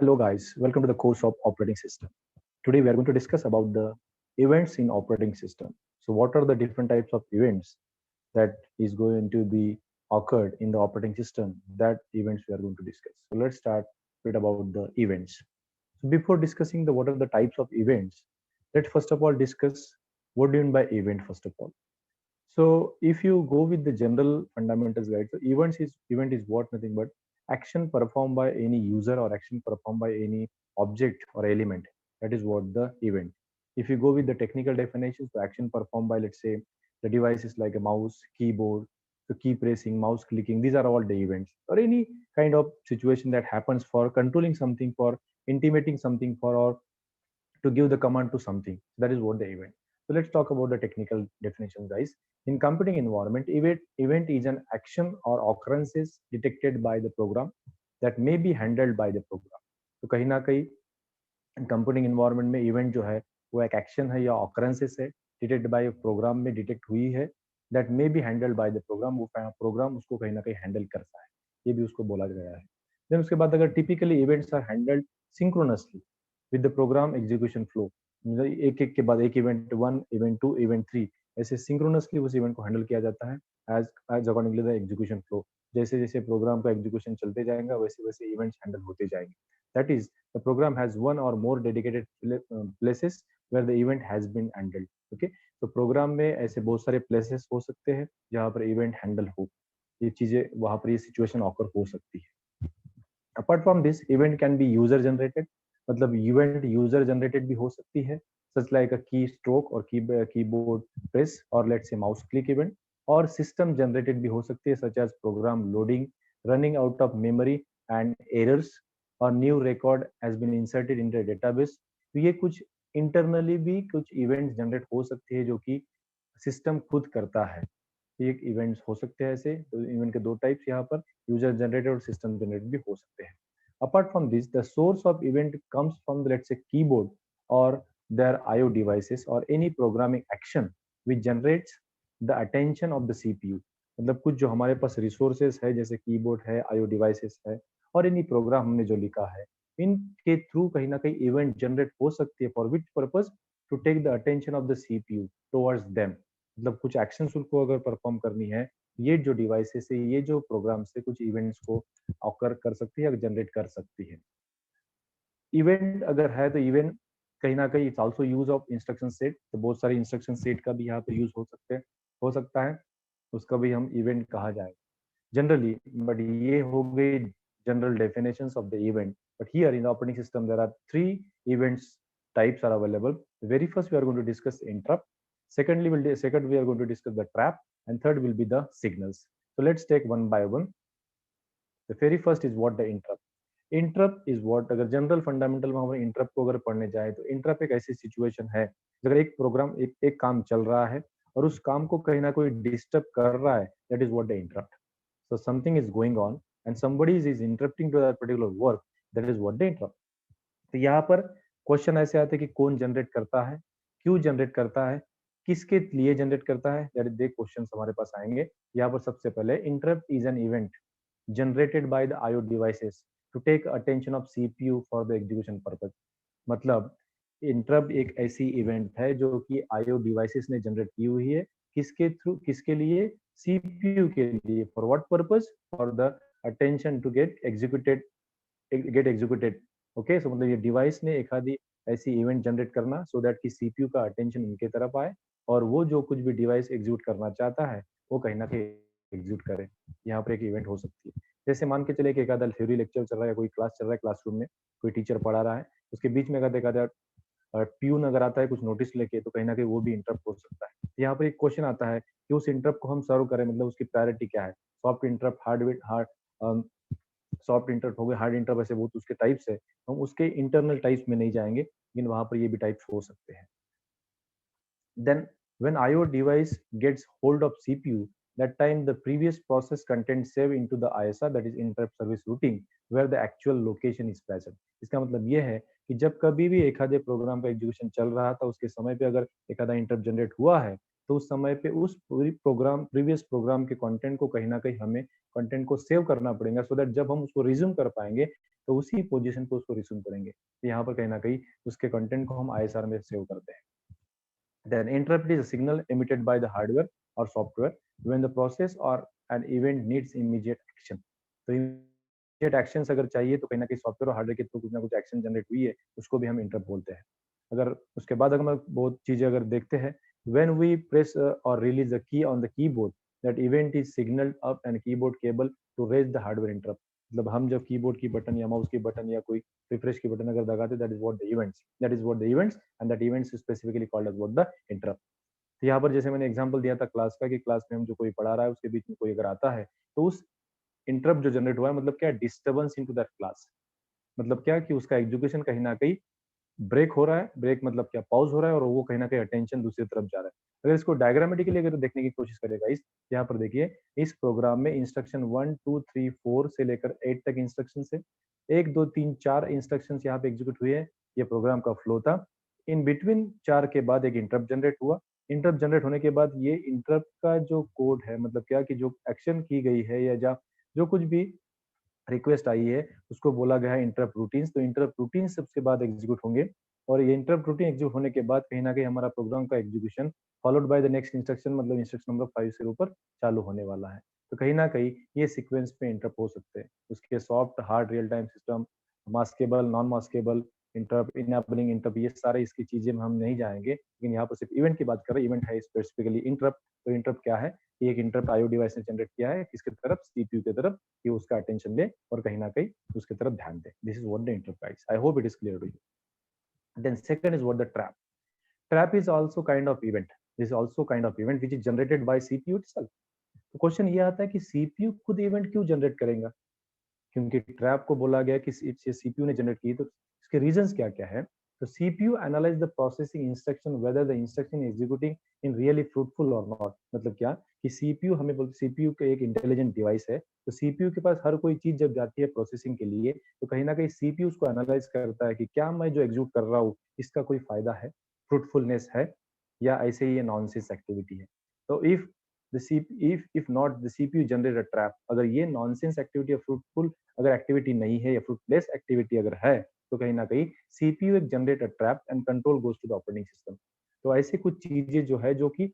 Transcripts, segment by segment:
Hello guys, welcome to the course of operating system. Today we are going to discuss about the events in operating system. So what are the different types of events that is going to be occurred in the operating system? That events we are going to discuss. So let's start with about the events. So before discussing the what are the types of events, let's first of all discuss what do you mean by event first of all. So if you go with the general fundamentals guide, so event is what nothing but action performed by any user or action performed by any object or element. That is what the event. If you go with the technical definitions, the action performed by let's say the devices like a mouse, keyboard, so key pressing, mouse clicking, these are all the events or any kind of situation that happens for controlling something, for intimating something, for or to give the command to something. That is what the event. So let's talk about the technical definition, guys. In computing environment, event is an action or occurrences detected by the program that may be handled by the program. तो कहीं ना कहीं computing environment में event जो है वो एक action है या ऑकरेंसेस है डिटेक्ट बाय प्रोग्राम में डिटेक्ट हुई है that may be handled by the program, वो प्रोग्राम उसको कहीं ना कहीं हैंडल करता है, ये भी उसको बोला गया है. देन उसके बाद अगर typically events are handled synchronously with the program execution flow, मतलब एक एक के बाद एक event one, event two, event three, ऐसे सिंक्रोनसली उस इवेंट को हैंडल किया जाता है as as accordingly the execution flow. जैसे जैसे प्रोग्राम का एग्जीक्यूशन चलते जाएगा वैसे वैसे इवेंट्स हैंडल होते जाएंगे. That is the program has one or more dedicated places where the event has been handled. Okay, तो प्रोग्राम में ऐसे बहुत सारे प्लेसेस हो सकते हैं जहाँ पर इवेंट हैंडल हो, ये चीजें वहां पर ये सिचुएशन ऑकर हो सकती है. Apart from this event can be user generated, मतलब इवेंट यूजर जनरेटेड भी हो सकती है सच लाइक अ की स्ट्रोक और कीबोर्ड प्रेस और let's say mouse click event. और सिस्टम जनरेटेड भी हो सकती है such as program loading, running out of memory and errors और new record has been inserted in the database. तो ये कुछ इंटरनली भी कुछ इवेंट्स जनरेट हो सकती है जो कि सिस्टम खुद करता है. एक इवेंट्स हो सकते हैं ऐसे, तो इवेंट के दो टाइप्स यहाँ पर यूजर जनरेटेड और सिस्टम जनरेटेड भी हो सकते हैं. Apart from this the source of event comes from the let's say keyboard और their IO devices or any programming action which generates the attention of the CPU. मतलब कुछ जो हमारे पास रिसोर्सेस है जैसे कीबोर्ड है, IO डिवाइसेस है और इन्हीं प्रोग्राम हमने जो लिखा है, इनके थ्रू कहीं ना कहीं इवेंट जनरेट हो सकती है for which purpose to take the attention of the CPU towards them. मतलब कुछ एक्शन उनको अगर परफॉर्म करनी है, ये जो डिवाइसेस है, ये जो प्रोग्राम से कुछ इवेंट्स को ऑकर कर सकती है या जनरेट कर सकती है. इवेंट अगर है तो इवेंट कहीं ना कहीं it's also use of instruction set, तो बहुत सारे इंस्ट्रक्शन सेट का भी यहाँ पे यूज हो सकता है, उसका भी हम इवेंट कहा जाए generally. But ये हो गई general definitions of the event. But here in the operating system there are three events types are available. Very first we are going to discuss interrupt, second we are going to discuss the trap, and third will be the signals. So let's take one by one. The very first is what the interrupt. Interrupt is what, अगर general fundamental में हम interrupt को अगर पढ़ने जाए तो interrupt एक ऐसी सिचुएशन है अगर एक प्रोग्राम एक काम चल रहा है और उस काम को कहीं ना कोई डिस्टर्ब कर रहा है, that is what the interrupt. So something is going on and somebody is interrupting to that particular work, that is what the interrupt. तो यहाँ पर क्वेश्चन ऐसे आते हैं कि कौन जनरेट करता है, क्यों जनरेट करता है, किसके लिए जनरेट करता है, दैट इज द क्वेश्चन हमारे पास आएंगे. यहाँ पर सबसे पहले interrupt is an event generated by the IO devices to take attention of CPU for the execution purpose. मतलब इंटरप्ट एक ऐसी इवेंट है जो कि IO डिवाइसेस ने जनरेट की हुई है, किसके थ्रू, किसके लिए, CPU के लिए. For what purpose, for the attention to get executed. Okay, so मतलब ये डिवाइस ने एक आधी ऐसी इवेंट जनरेट करना सो दैट कि CPU का अटेंशन उनके तरफ आए और वो जो कुछ भी डिवाइस एग्जीक्यूट करना चाहता है वो कहीं ना कहीं एग्जीक्यूट करे. यहाँ पर एक इवेंट हो सकती है. जैसे मान के चले कि एक आधा थ्योरी लेक्चर चल रहा है या कोई क्लास चल रहा है, क्लासरूम में कोई टीचर पढ़ा रहा है, उसके बीच में एक आधा ट्यून अगर आता है कुछ नोटिस लेके, तो कहीं ना कहीं वो भी इंटरप्ट हो सकता है. यहाँ पर एक क्वेश्चन आता है कि उस इंटरप्ट को हम सर्व करें, मतलब उसकी प्रायोरिटी क्या है. Soft interrupt, hard soft interrupt हो गए, हार्ड इंटरप्ट, ऐसे बहुत उसके टाइप्स है. हम उसके इंटरनल टाइप्स में नहीं जाएंगे, लेकिन वहां पर ये भी टाइप्स हो सकते हैं. Then when IO device gets hold of CPU, that time the previous process content save into the ISR, that is interrupt service routing, where the actual location is present. इसका मतलब ये है कि जब कभी भी एक आधे प्रोग्राम का एग्जीक्यूशन चल रहा था उसके समय पे अगर एक आधा इंटरप्ट जनरेट हुआ है तो उस समय पे उस पूरी प्रोग्राम प्रीवियस प्रोग्राम के कंटेंट को कहीं न कहीं हमें कंटेंट को सेव करना पड़ेगा सो दैट जब हम उसको रिज़्यूम कर पाएँगे, तो उसी पोज़ीशन पे उसको रिज़्यूम करेंगे। तो यहाँ पर कहीं न कहीं उसके कंटेंट को हम आईएसआर में सेव करते हैं। Then interrupt is a signal emitted by the hardware or software when the process or an event needs immediate action. तो immediate actions अगर चाहिए तो कहीं न कहीं सॉफ्टवेयर और हार्डवेयर के थ्रू कुछ ना कुछ एक्शन जनरेट हुई है, उसको भी हम इंटरप्ट बोलते हैं। अगर उसके बाद अगर हम बहुत चीज़ें अगर देखते हैं, when we press or release the key on the keyboard, that event is signaled up and keyboard cable to raise the hardware interrupt. मतलब हम जब कीबोर्ड की बटन या माउस की बटन या कोई रिफ्रेश की बटन अगर दबाते that is what the events and that events specifically called as what the interrupt. तो यहाँ पर जैसे मैंने एग्जांपल दिया था क्लास का कि क्लास में हम जो कोई पढ़ा रहा है उसके बीच में कोई अगर आता है तो उस इंटरप्ट जो जनरेट हुआ है मतलब क्या डिस्टर्बेंस इनटू दैट क्लास। मतलब क्या कि उसका एजुकेशन कहीं ना कहीं ब्रेक हो रहा है। ब्रेक मतलब क्या, पॉज हो रहा है और वो कहीं ना कहीं अटेंशन दूसरी तरफ जा रहा है। अगर इसको डायग्रामेटिकली अगर देखने की कोशिश करेगा इस यहाँ पर देखिए, इस प्रोग्राम में इंस्ट्रक्शन 1 2 3 4 से लेकर 8 तक इंस्ट्रक्शन है। 1 2 3 4 इंस्ट्रक्शन यहाँ पे एग्जीक्यूट हुए हैं। ये प्रोग्राम का फ्लो था। इन बिटवीन 4 के बाद एक इंटरप्ट जनरेट हुआ। इंटरप्ट जनरेट होने के बाद ये इंटरप्ट का जो कोड है मतलब क्या कि जो एक्शन की गई है या जो कुछ भी रिक्वेस्ट आई है उसको बोला गया है इंटरप्ट रूटीन्स। तो इंटरप्ट रूटीन्स सबसे बाद एग्जीक्यूट होंगे और ये इंटरप्ट रूटीन एग्जीक्यूट होने के बाद कहीं ना कहीं हमारा प्रोग्राम का execution followed by the next instruction मतलब इंस्ट्रक्शन नंबर 5 से ऊपर चालू होने वाला है। तो कहीं ना कहीं ये सीक्वेंस पे इंटरप्ट हो सकते हैं। उसके soft hard real time system, maskable non maskable interrupt, enabling interrupt, ये सारे इसकी चीजें में हम नहीं जाएंगे, लेकिन यहाँ पर सिर्फ इवेंट की बात कर रहे हैं। इवेंट है स्पेसिफिकली इंटरप्ट। तो इंटरप्ट क्या है? ये एक इंटरप्ट आईओ डिवाइस ने जनरेट किया है किसकी तरफ, सीपीयू की तरफ, कि उसका अटेंशन ले और कहीं ना कहीं उसकी तरफ ध्यान दे। This is what the enterprise. I hope it is clear to you. Then second is what the trap. Trap is also kind of event. This is also kind of event which is generated by CPU itself. तो question ये आता है कि CPU खुद event क्यों generate करेगा? क्योंकि trap को बोला गया कि सीपीयू ने जनरेट की, तो इसके रीजंस क्या क्या है? तो CPU analyse the processing instruction whether the instruction executing in really fruitful और नॉट। मतलब क्या कि सीपीयू हमें बोलते, सीपीयू का एक इंटेलिजेंट डिवाइस है। तो सीपीयू के पास हर कोई चीज जब जाती है प्रोसेसिंग के लिए तो कहीं ना कहीं सीपीयू उसको एनालाइज करता है कि क्या मैं जो एग्जीक्यूट कर रहा हूँ इसका कोई फायदा है, फ्रूटफुलनेस है, या ऐसे ही ये नॉनसेंस एक्टिविटी है। तो if if not the CPU generate a trap, अगर ये नॉनसेंस एक्टिविटी या फ्रूटफुल अगर एक्टिविटी नहीं है या फ्रूटलेस एक्टिविटी अगर है तो कहीं ना कहीं सीपीयू एक generate a trap and control goes to the operating system. तो ऐसे कुछ चीजें जो है जो कि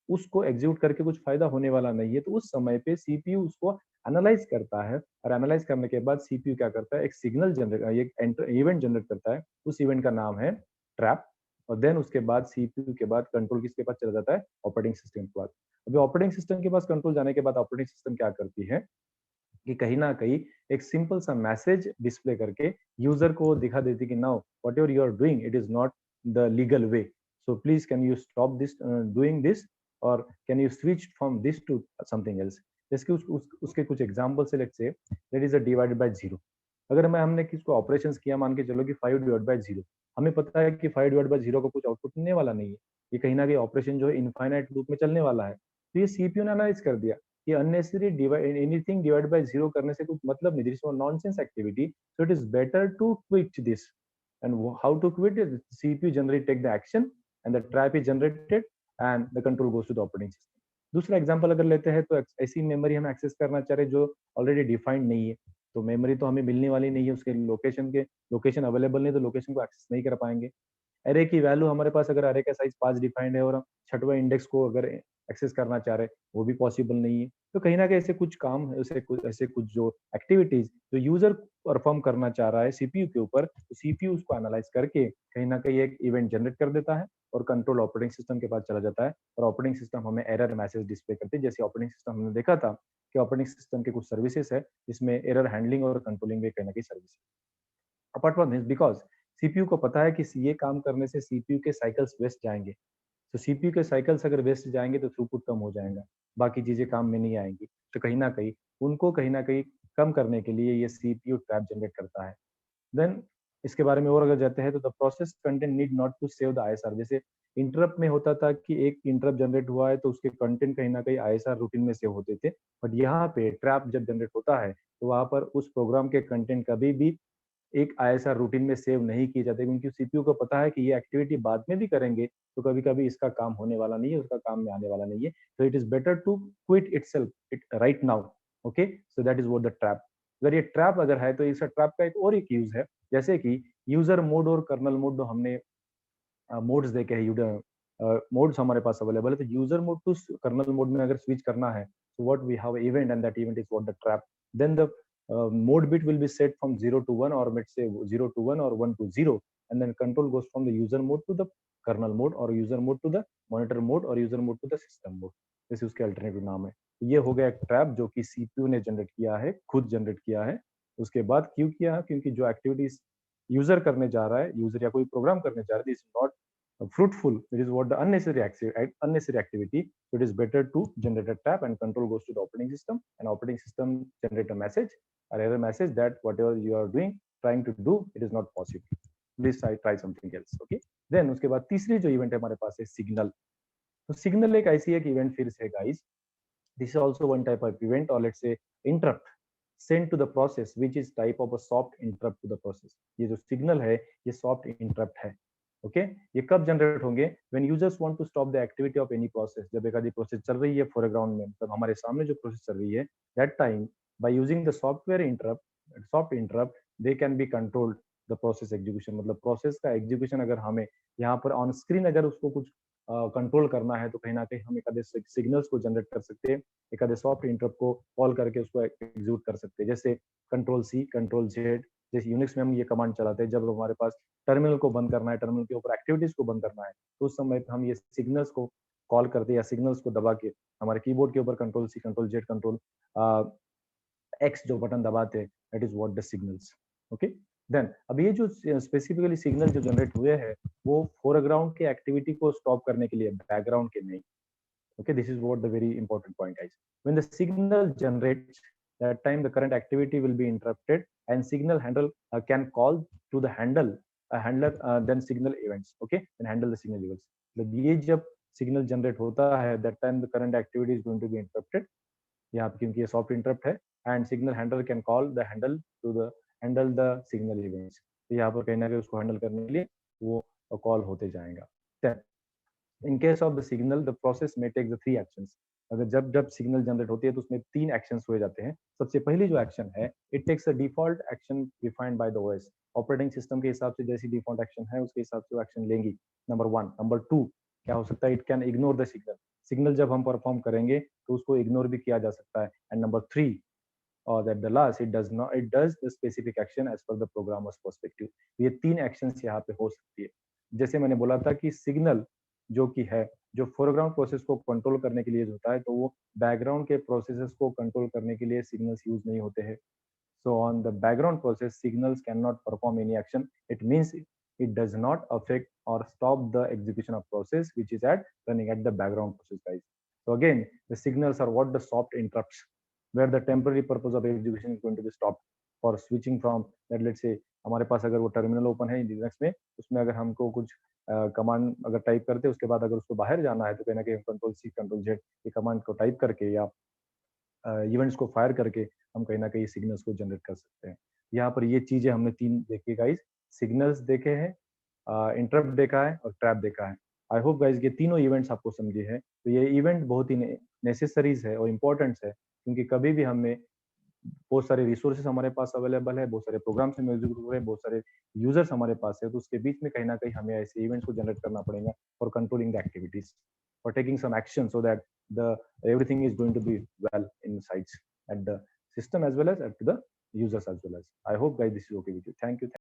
उसको एग्जीक्यूट करके कुछ फायदा होने वाला नहीं है, तो उस समय पे सीपीयू उसको एनालाइज करता है और एनालाइज करने के बाद सीपीयू क्या करता है, एक सिग्नल जनरेट, एक इवेंट जनरेट करता है। उस इवेंट का नाम है ट्रैप। और देन उसके बाद सीपीयू के बाद कंट्रोल किसके पास चला जाता है, ऑपरेटिंग सिस्टम के पास। अभी ऑपरेटिंग सिस्टम के पास कंट्रोल जाने के बाद ऑपरेटिंग सिस्टम क्या करती है कि कहीं ना कहीं एक सिंपल सा मैसेज डिस्प्ले करके यूजर को दिखा देती कि now whatever you are doing it is not the legal way, so please can you stop this doing this और can you switch from this to something else. जैसे कि उसके कुछ एग्जांपल से let's say that is a divided by zero. अगर मैं हमने किसको ऑपरेशंस किया, मान के चलो कि 5 डिवाइड बाय जीरो, हमें पता है कि 5 डिवाइड बाय जीरो का कुछ आउटपुट मिलने वाला नहीं है। ये कहीं ना कहीं ऑपरेशन जो है इनफाइनाइट लूप में चलने वाला है। तो ये सीपीयू ने एनालाइज कर दिया कि unnecessary divide anything divide by zero करने से कुछ मतलब नहीं, this is nonsense activity, so it is better to quit this. And how to quit it, CPU generate take the action and the trap is generated and the control goes to the operating system. दूसरा example अगर लेते हैं तो ऐसी memory हम access करना चाह रहे जो ऑलरेडी डिफाइंड नहीं है, तो मेमोरी तो हमें मिलने वाली नहीं है, उसके लोकेशन अवेलेबल नहीं, तो लोकेशन को एक्सेस नहीं कर पाएंगे। अरे की वैल्यू हमारे पास, अगर अरे का साइज 5 डिफाइंड है और हम छठवें इंडेक्स को अगर एक्सेस करना चाह रहे हैं वो भी पॉसिबल नहीं है। तो कहीं ना कहीं ऐसे कुछ काम, ऐसे कुछ जो एक्टिविटीज जो यूजर परफॉर्म करना चाह रहा है सीपीयू के ऊपर, तो सीपीयू उसको एनालाइज करके कहीं ना कहीं एक इवेंट जनरेट कर देता है और कंट्रोल ऑपरेटिंग सिस्टम के पास चला जाता है और ऑपरेटिंग सिस्टम हमें एरर मैसेज डिस्प्ले करती है। जैसे ऑपरेटिंग सिस्टम हमने देखा था कि ऑपरेटिंग सिस्टम के कुछ सर्विसेज है जिसमें एरर हैंडलिंग और कंट्रोलिंग भी कहीं ना कहीं service. Apart from this, because CPU को पता है कि ये काम करने से सीपीयू के साइकिल्स वेस्ट जाएंगे, तो सीपीयू के साइकिल्स अगर वेस्ट जाएंगे तो थ्रूपुट कम हो जाएगा, बाकी चीजें काम में नहीं आएंगी। तो कहीं ना कहीं उनको कहीं ना कहीं कम करने के लिए ये सीपीयू ट्रैप जनरेट करता है। देन इसके बारे में और अगर जाते हैं तो the process content need not to save the ISR. जैसे इंटरप्ट में होता था कि एक इंटरप्ट जनरेट हुआ है तो उसके कंटेंट कहीं ना कहीं आईएसआर रूटीन में सेव होते थे, बट यहाँ पे ट्रैप जब जनरेट होता है तो वहां पर उस प्रोग्राम के कंटेंट कभी भी एक ऐसा रूटीन में सेव नहीं किए जाते, क्योंकि सीपीयू को पता है कि ये एक्टिविटी बाद में भी करेंगे तो कभी कभी इसका काम होने वाला नहीं है, उसका काम में आने वाला नहीं है। तो it is better to quit itself it right now. Okay, so that is what the trap. अगर ये ट्रैप अगर है तो इस ट्रैप का एक और एक यूज है, जैसे कि यूजर मोड और कर्नल मोड, जो हमने मोड्स देखे हैं, मोड्स हमारे पास अवेलेबल है। तो user mode to kernel mode में अगर स्विच करना है, so what we have event and that event is what the trap. Then the mode bit will be set from 0 to 1, or let's say 0 to 1 or 1 to 0, and then control goes from the user mode to the kernel mode, or user mode to the monitor mode, or user mode to the system mode. जैसे उसके alternative नाम है। तो ये हो गया एक trap जो कि सीपीयू ने जनरेट किया है, खुद जनरेट किया है। उसके बाद क्यों किया है? क्योंकि जो एक्टिविटीज यूजर करने जा रहा है, यूजर या कोई प्रोग्राम करने जा रहा है, is not fruitful. It is what the unnecessary activity. So it is better to generate a trap, and control goes to the operating system, and operating system generate a message, or error message, that whatever you are doing, trying to do, it is not possible. Please try something else. Okay. Then उसके बाद तीसरी जो event है हमारे पास है signal. तो signal एक ऐसी एक इवेंट फिर से guys, this is also one type of event, or let's say interrupt sent to the process, which is type of a soft interrupt to the process. ये जो सिग्नल है ये सॉफ्ट इंटरप्ट है। ओके, ये कब generate होंगे? When users want to stop the activity of any process, जब एक आदि प्रोसेस चल रही है फोरग्राउंड में, मतलब हमारे सामने जो प्रोसेस चल रही है, that time by using the software interrupt, soft interrupt, they can be controlled the process execution. मतलब प्रोसेस का एग्जीक्यूशन अगर हमें यहाँ पर ऑन स्क्रीन अगर उसको कुछ कंट्रोल करना है, तो कहीं ना कहीं हम एक आधे सिग्नल्स को जनरेट कर सकते हैं, एक आधे सॉफ्ट इंटरप्ट को कॉल करके उसको एग्जीक्यूट कर सकते हैं। जैसे कंट्रोल सी, कंट्रोल जेड, जैसे यूनिक्स में हम ये कमांड चलाते हैं जब हमारे पास टर्मिनल को बंद करना है, टर्मिनल के ऊपर एक्टिविटीज को बंद करना है, तो उस समय हम ये सिग्नल्स को कॉल करते हैं, या सिग्नल्स को दबा के हमारे कीबोर्ड के ऊपर control C, control Z, control X जो बटन दबाते हैं, that is what the signals. Okay, then अब ये जो स्पेसिफिकली सिग्नल जो जनरेट हुए हैं, वो फोरग्राउंड के एक्टिविटी को स्टॉप करने के लिए, बैकग्राउंड के नहीं। Okay, this is what the very important point, guys. When the signal generates, that time the current activity will be interrupted, and signal handle can call to the handler, then signal events. Okay, and handle the signal events. मतलब ये जब signal generate होता है, that time the current activity is going to be interrupted. यहाँ पे क्योंकि ये soft interrupt है, and signal handler can call the handle the signal events. तो यहाँ पर कहीं ना कहीं उसको handle करने के लिए वो call होते जाएगा। Then in case of the signal, the process may take the 3 actions. अगर जब जब सिग्नल जनरेट होती है तो उसमें 3 एक्शंस हुए जाते हैं। सबसे पहली जो एक्शन है, it takes a default action defined by the OS. Operating system के हिसाब से जैसी डिफॉल्ट एक्शन है उसके हिसाब से वो एक्शन लेंगी। नंबर 1। नंबर 2 क्या हो सकता है? It can ignore the signal. Signal जब हम परफॉर्म करेंगे तो उसको इग्नोर भी किया जा सकता है। And number 3, or that the last, it does the specific action as per the programmer's perspective। ये 3 एक्शंस यहाँ पे हो सकती है। जैसे मैंने बोला था कि सिग्नल जो कि है, जो फोरग्राउंड प्रोसेस को कंट्रोल करने के लिए यूज होता है, तो वो बैकग्राउंड के प्रोसेसेस को कंट्रोल करने के लिए सिग्नल्स यूज नहीं होते हैं। So on the background process, signals cannot perform any action. It means it does not affect or stop the execution of process which is at running at the background process, guys. So again, the signals are what the soft interrupts, where the temporary purpose of execution is going to be stopped for switching from that, let's say हमारे पास अगर वो terminal open है Linux में, उसमें अगर हमको कुछ command अगर टाइप करते हैं, उसके बाद अगर उसको बाहर जाना है तो कहीं ना कहीं कंट्रोल सी, कंट्रोल जेड ये कमांड को टाइप करके या इवेंट्स को फायर करके हम कहीं ना कहीं सिग्नल्स को जनरेट कर सकते हैं। यहाँ पर ये चीजें हमने 3 देखी गाइस, सिग्नल्स देखे हैं, इंटरप्ट देखा है और ट्रैप देखा है। आई होप गाइस ये तीनों इवेंट्स आपको समझे हैं। तो ये इवेंट बहुत ही नेसेसरीज है और इम्पोर्टेंट्स है, क्योंकि कभी भी हमें बहुत सारे रिसोर्सेस हमारे पास अवेलेबल है, बहुत सारे प्रोग्राम्स में एग्जीक्यूट हो रहे हैं, बहुत सारे यूजर्स हमारे पास है, तो उसके बीच में कहीं ना कहीं हमें ऐसे इवेंट्स को जनरेट करना पड़ेगा for controlling the activities, for taking some action, so that the everything is going to be well inside at the system as well as at the users as well as। I hope guys this is okay with you। Thank you।